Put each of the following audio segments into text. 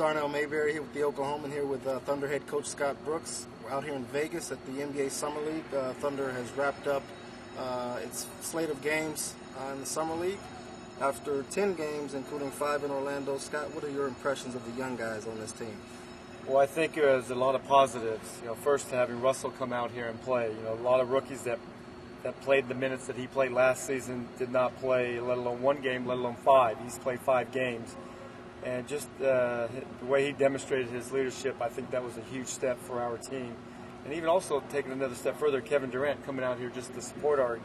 Darnell Mayberry here with the Oklahoman, here with Thunder head coach Scott Brooks. We're out here in Vegas at the NBA Summer League. Thunder has wrapped up its slate of games in the Summer League. After 10 games, including 5 in Orlando, Scott, what are your impressions of the young guys on this team? Well, I think there's a lot of positives. First, having Russell come out here and play. A lot of rookies that played the minutes that he played last season did not play, let alone one game, let alone 5. He's played 5 games. And just the way he demonstrated his leadership, I think that was a huge step for our team. And even also taking another step further, Kevin Durant coming out here just to support our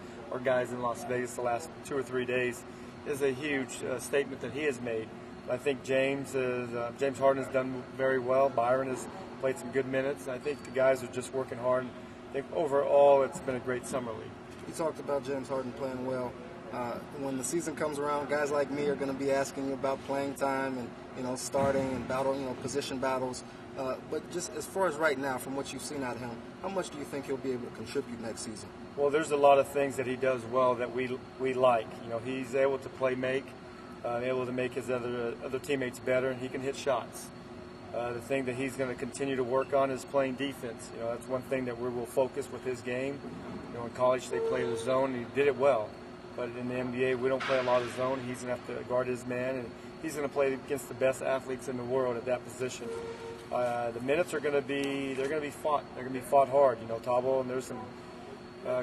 guys in Las Vegas the last 2 or 3 days is a huge statement that he has made. I think James Harden has done very well. Byron has played some good minutes. I think the guys are just working hard. I think overall it's been a great summer league. You talked about James Harden playing well. When the season comes around, guys like me are going to be asking you about playing time and starting and position battles. But just as far as right now, from what you've seen out of him, how much do you think he'll be able to contribute next season? Well, there's a lot of things that he does well that we like. He's able to play make, able to make his other teammates better, and he can hit shots. The thing that he's going to continue to work on is playing defense. That's one thing that we will focus with his game. In college they played the zone, and he did it well. But in the NBA, we don't play a lot of zone. He's going to have to guard his man, and he's going to play against the best athletes in the world at that position. The minutes are going to be fought. They're going to be fought hard. Tabo, and there's some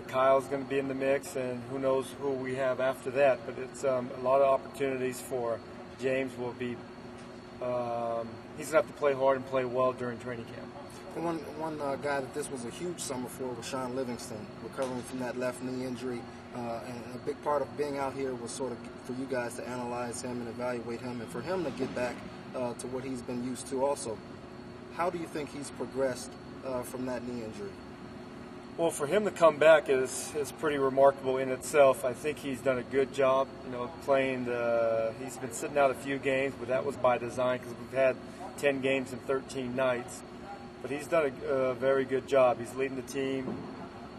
Kyle's going to be in the mix, and who knows who we have after that. But it's a lot of opportunities for James. Will be he's going to have to play hard and play well during training camp. And one guy that this was a huge summer for was Sean Livingston, recovering from that left knee injury. And a big part of being out here was sort of for you guys to analyze him and evaluate him, and for him to get back to what he's been used to also. How do you think he's progressed from that knee injury? Well, for him to come back is pretty remarkable in itself. I think he's done a good job, playing he's been sitting out a few games, but that was by design because we've had 10 games in 13 nights. But he's done a very good job. He's leading the team.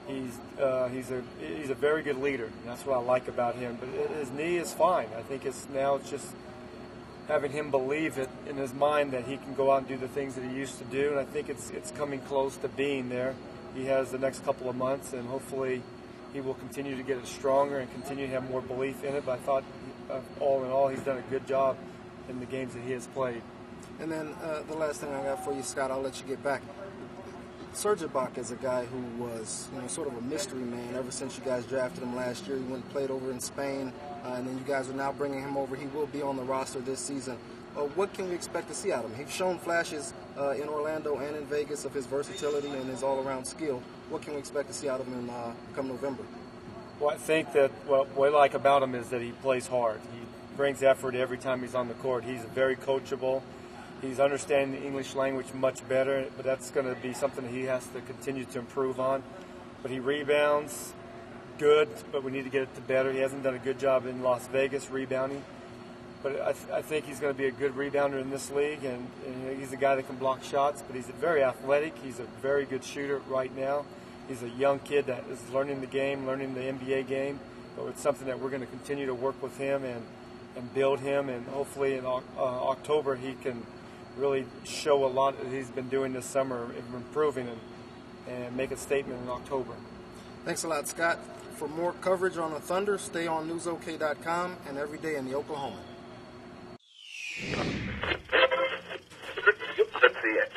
He's a very good leader. And that's what I like about him. But his knee is fine. I think it's just having him believe it in his mind that he can go out and do the things that he used to do. And I think it's coming close to being there. He has the next couple of months, and hopefully he will continue to get it stronger and continue to have more belief in it. But I thought, all in all, he's done a good job in the games that he has played. And then the last thing I got for you, Scott, I'll let you get back. Serge Ibaka is a guy who was, sort of a mystery man ever since you guys drafted him last year. He went and played over in Spain, and then you guys are now bringing him over. He will be on the roster this season. What can we expect to see out of him? He's shown flashes in Orlando and in Vegas of his versatility and his all-around skill. What can we expect to see out of him come November? Well, I think that what I like about him is that he plays hard. He brings effort every time he's on the court. He's very coachable. He's understanding the English language much better, but that's going to be something that he has to continue to improve on. But he rebounds good, but we need to get it to better. He hasn't done a good job in Las Vegas rebounding. But I think he's going to be a good rebounder in this league, and he's a guy that can block shots, but he's very athletic. He's a very good shooter right now. He's a young kid that is learning the game, learning the NBA game. But it's something that we're going to continue to work with him and build him, and hopefully in October he can really show a lot that he's been doing this summer, improving and make a statement in October. Thanks a lot, Scott. For more coverage on the Thunder, stay on newsok.com and every day in the Oklahoman. That's it.